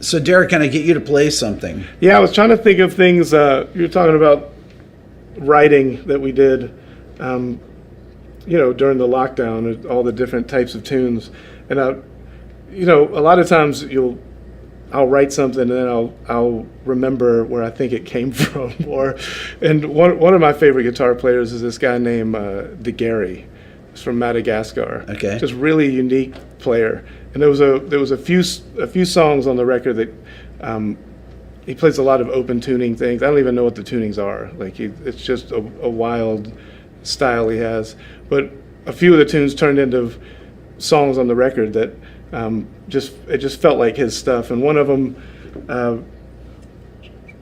So Derek, can I get you to play something? Yeah, I was trying to think of things. You were talking about writing that we did, during the lockdown, all the different types of tunes. And, a lot of times I'll write something and then I'll remember where I think it came from. And one of my favorite guitar players is this guy named DeGary. He's from Madagascar. Okay. Just really unique player. And there was a few songs on the record that he plays a lot of open tuning things. I don't even know what the tunings are. It's just a wild style he has. But a few of the tunes turned into songs on the record that it just felt like his stuff. And one of them,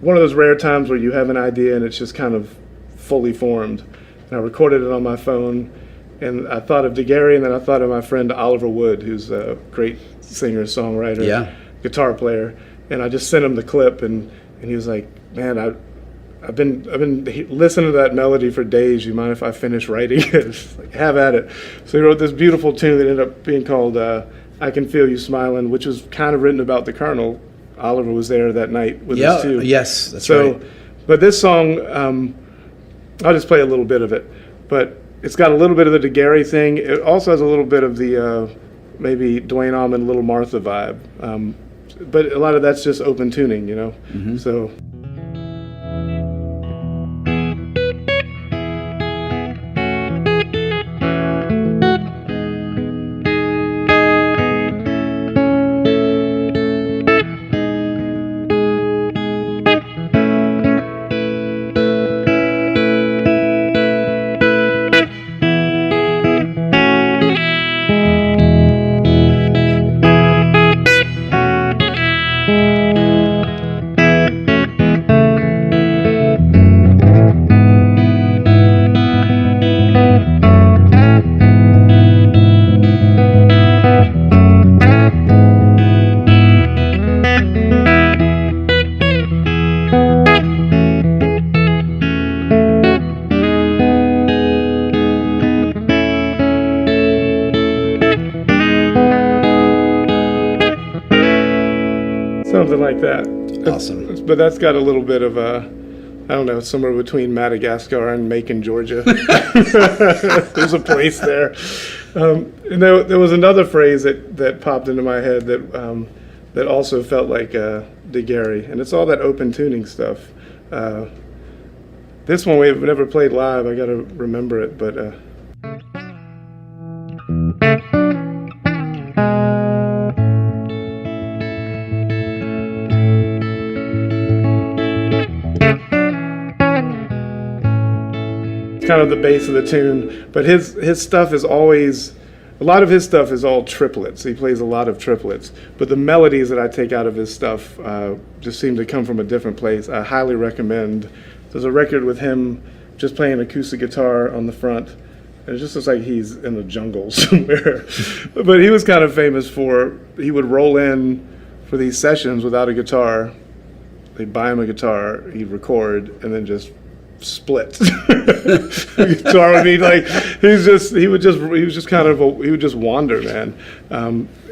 one of those rare times where you have an idea and it's just kind of fully formed. And I recorded it on my phone. And I thought of DeGary, and then I thought of my friend Oliver Wood, who's a great singer, songwriter, guitar player. And I just sent him the clip, and he was like, "Man, I've been listening to that melody for days. You mind if I finish writing it?" It's like, have at it. So he wrote this beautiful tune that ended up being called "I Can Feel You Smiling," which was kind of written about the Colonel. Oliver was there that night with us too. Yes, that's right. But this song, I'll just play a little bit of it, but it's got a little bit of the DeGary thing. It also has a little bit of the maybe Duane Allman, Little Martha vibe. But a lot of that's just open tuning, Mm-hmm. So. Something like that. Awesome. But that's got a little bit of I don't know, somewhere between Madagascar and Macon, Georgia. There's a place there. And there was another phrase that popped into my head that also felt like DeGary, and it's all that open tuning stuff. This one we've never played live. I got to remember it, but. Kind of the base of the tune, but his stuff is always, a lot of his stuff is all triplets. He plays a lot of triplets, but the melodies that I take out of his stuff just seem to come from a different place. I highly recommend. There's a record with him just playing acoustic guitar on the front, and it just looks like he's in the jungle somewhere. But he was kind of famous for, he would roll in for these sessions without a guitar. They'd buy him a guitar, he'd record, and then just split. The guitar would be like, he would just wander, man.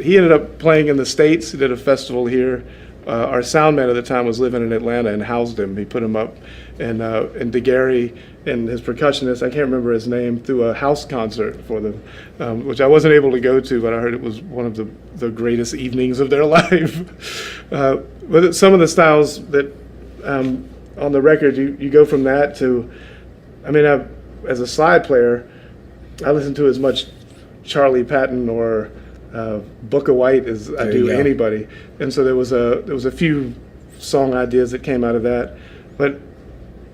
He ended up playing in the States. He did a festival here. Our sound man at the time was living in Atlanta and housed him. He put him up, and DeGary and his percussionist, I can't remember his name, threw a house concert for them, which I wasn't able to go to, but I heard it was one of the greatest evenings of their life. But some of the styles that on the record, you go from that to, as a slide player, I listen to as much Charlie Patton or Booker White as I do anybody, and so there was a few song ideas that came out of that. But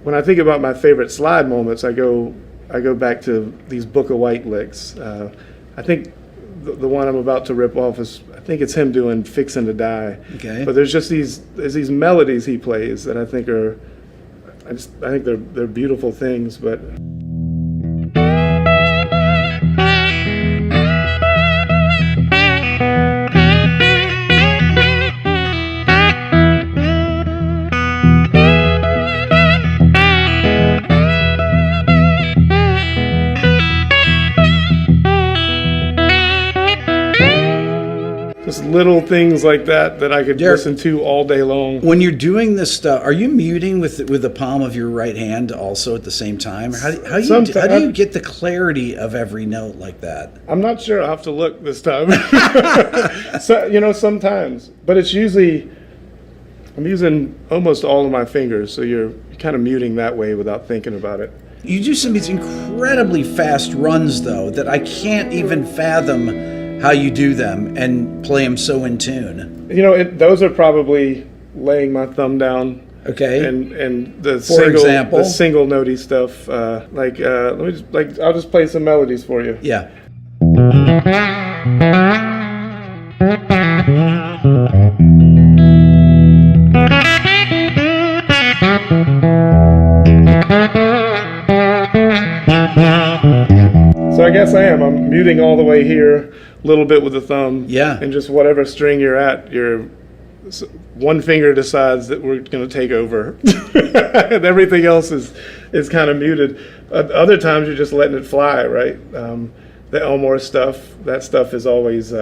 when I think about my favorite slide moments, I go back to these Booker White licks. I think the one I'm about to rip off is, I think it's him doing "Fixin' to Die." Okay. But there's these melodies he plays that I think they're beautiful things, but. Just little things like that I could Derek, listen to all day long. When you're doing this stuff, are you muting with the palm of your right hand also at the same time? Or how do you get the clarity of every note like that? I'm not sure. I'll have to look this time. So, sometimes. But it's usually, I'm using almost all of my fingers, so you're kind of muting that way without thinking about it. You do some of these incredibly fast runs, though, that I can't even fathom how you do them and play them so in tune. Those are probably laying my thumb down. Okay. And the single notey stuff. I'll just play some melodies for you. Yeah. So I guess I am. I'm muting all the way here, a little bit with the thumb. Yeah. And just whatever string you're at, one finger decides that we're going to take over. And everything else is kind of muted. Other times you're just letting it fly, right? The Elmore stuff, that stuff is always...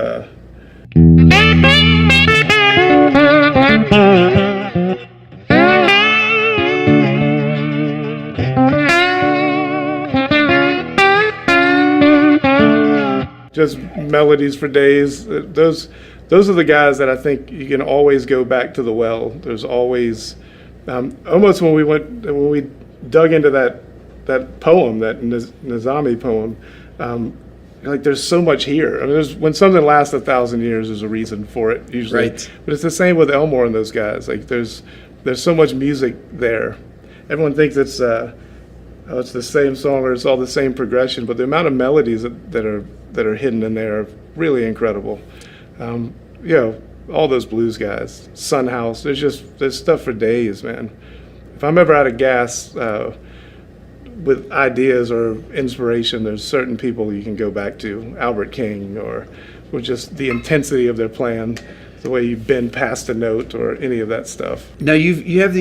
just melodies for days. Those are the guys that I think you can always go back to the well. There's always almost when we dug into that poem, that Nizami poem. There's so much here. I mean, when something lasts 1,000 years, there's a reason for it usually. Right. But it's the same with Elmore and those guys. Like there's so much music there. Everyone thinks it's the same song or it's all the same progression, but the amount of melodies that are hidden in there are really incredible. All those blues guys, Sun House. There's stuff for days, man. If I'm ever out of gas with ideas or inspiration, there's certain people you can go back to, Albert King, or just the intensity of their playing, the way you bend past a note, or any of that stuff. Now you have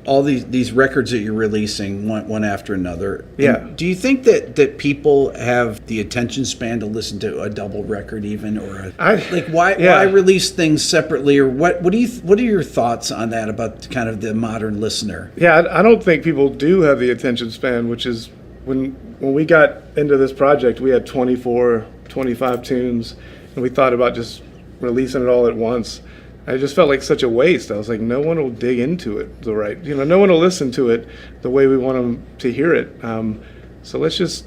all these records that you're releasing one after another. Yeah. And do you think that people have the attention span to listen to a double record even, or why release things separately, or what are your thoughts on that about kind of the modern listener? Yeah, I don't think people do have the attention span, which is when we got into this project, we had 24, 25 tunes, and we thought about just releasing it all at once. I just felt like such a waste. I was like, no one will dig into it no one will listen to it the way we want them to hear it. So let's just,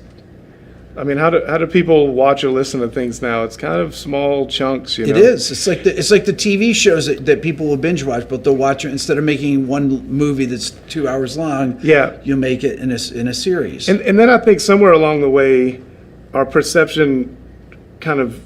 how do people watch or listen to things now? It's kind of small chunks, It is. It's like the TV shows that people will binge watch, but they'll watch it instead of making one movie that's 2 hours long. Yeah. You'll make it in a series. And then I think somewhere along the way, our perception kind of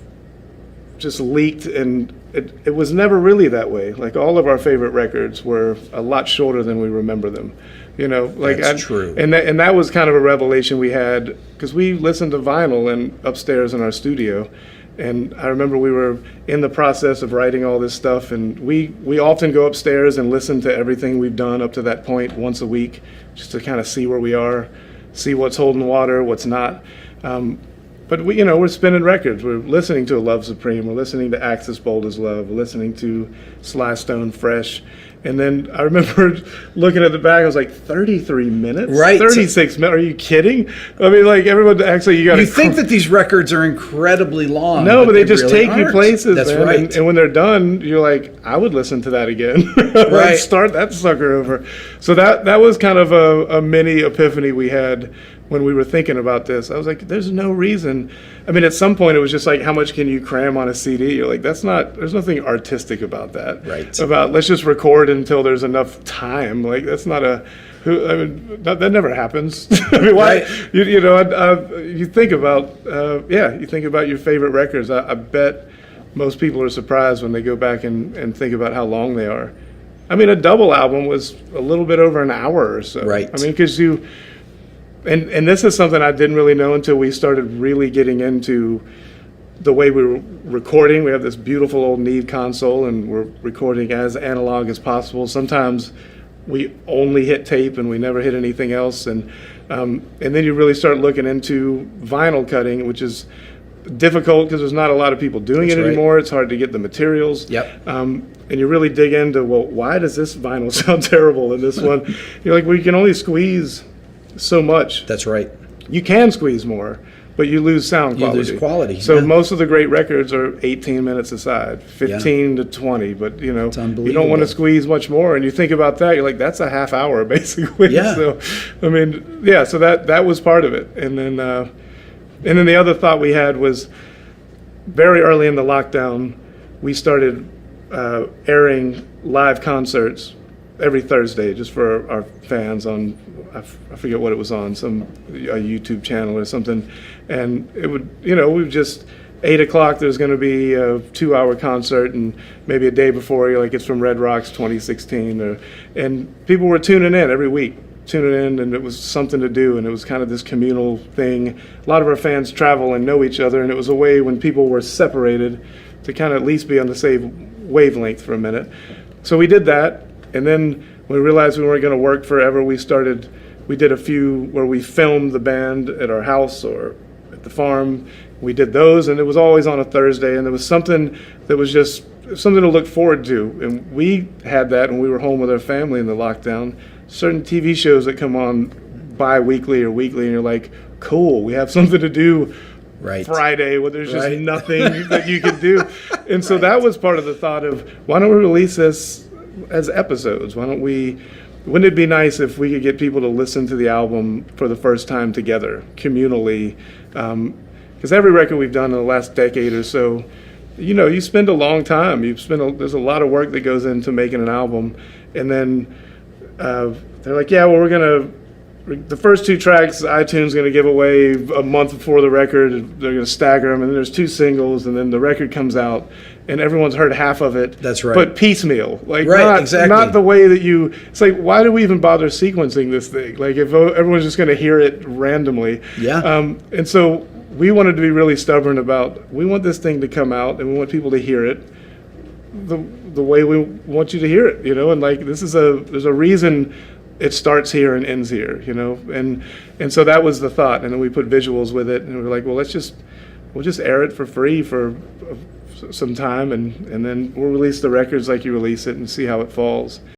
just leaked, and it was never really that way. Like all of our favorite records were a lot shorter than we remember them. That's true. And that was kind of a revelation we had, because we listened to vinyl upstairs in our studio. And I remember we were in the process of writing all this stuff, and we often go upstairs and listen to everything we've done up to that point once a week, just to kind of see where we are, see what's holding water, what's not. But we're spinning records. We're listening to Love Supreme. We're listening to Axis Bold as Love. We're listening to Sly Stone Fresh. And then I remember looking at the back. I was like, 33 minutes? Right. 36 minutes? Are you kidding? Everyone actually, you think that these records are incredibly long. No, but they just really take you places. That's man. right. And when they're done, you're like, I would listen to that again. Right. Let's start that sucker over. So that was kind of a mini epiphany we had when we were thinking about this. I was like, there's no reason. At some point it was just like, how much can you cram on a CD? You're like, there's nothing artistic about that. Right. About let's just record until there's enough time. Like that's not that never happens. Why? Right. You think about you think about your favorite records. I bet most people are surprised when they go back and think about how long they are. A double album was a little bit over an hour or so. Right. Because and this is something I didn't really know until we started really getting into the way we were recording. We have this beautiful old Neve console, and we're recording as analog as possible. Sometimes we only hit tape and we never hit anything else. And then you really start looking into vinyl cutting, which is difficult because there's not a lot of people doing That's it right. anymore. It's hard to get the materials. Yep. And you really dig into, well, why does this vinyl sound terrible and this one? You're like, well, you can only squeeze so much. That's right. You can squeeze more, but you lose sound You quality. lose quality, So yeah. most of the great records are 18 minutes aside, 15 to 20. But you know, you don't unbelievable. want to squeeze much more. And you think about that, you're like, that's a half hour basically. Yeah. So, I mean, yeah. So that was part of it. And then the other thought we had was very early in the lockdown, we started airing live concerts every Thursday just for our fans on, I forget what it was on, a YouTube channel or something. And it would, we would just, 8 o'clock there's going to be a 2-hour concert, and maybe a day before, you're like, it's from Red Rocks 2016. And people were tuning in every week, and it was something to do, and it was kind of this communal thing. A lot of our fans travel and know each other, and it was a way when people were separated to kind of at least be on the same wavelength for a minute. So we did that, and then when we realized we weren't going to work forever, we did a few where we filmed the band at our house or at the farm. We did those, and it was always on a Thursday, and there was something that was just something to look forward to. And we had that when we were home with our family in the lockdown. Certain TV shows that come on bi-weekly or weekly, and you're like, cool, we have something to do Right. Friday where there's just Right. nothing that you can do. And so that was part of the thought of, why don't we release this as episodes? Wouldn't it be nice if we could get people to listen to the album for the first time together, communally? Because every record we've done in the last decade or so, you spend a long time. There's a lot of work that goes into making an album. And then they're like, yeah, well, the first 2 tracks, iTunes is going to give away a month before the record. They're going to stagger them, and then there's 2 singles, and then the record comes out, and everyone's heard half of it. That's right. But piecemeal, like Right, exactly. not the way that it's like, why do we even bother sequencing this thing? Like, if everyone's just going to hear it randomly. Yeah. And so we wanted to be really stubborn about, we want this thing to come out, and we want people to hear it the way we want you to hear it, and like, there's a reason it starts here and ends here, and so that was the thought. And then we put visuals with it, and we were like, well, we'll just air it for free for some time, and then we'll release the records like you release it and see how it falls.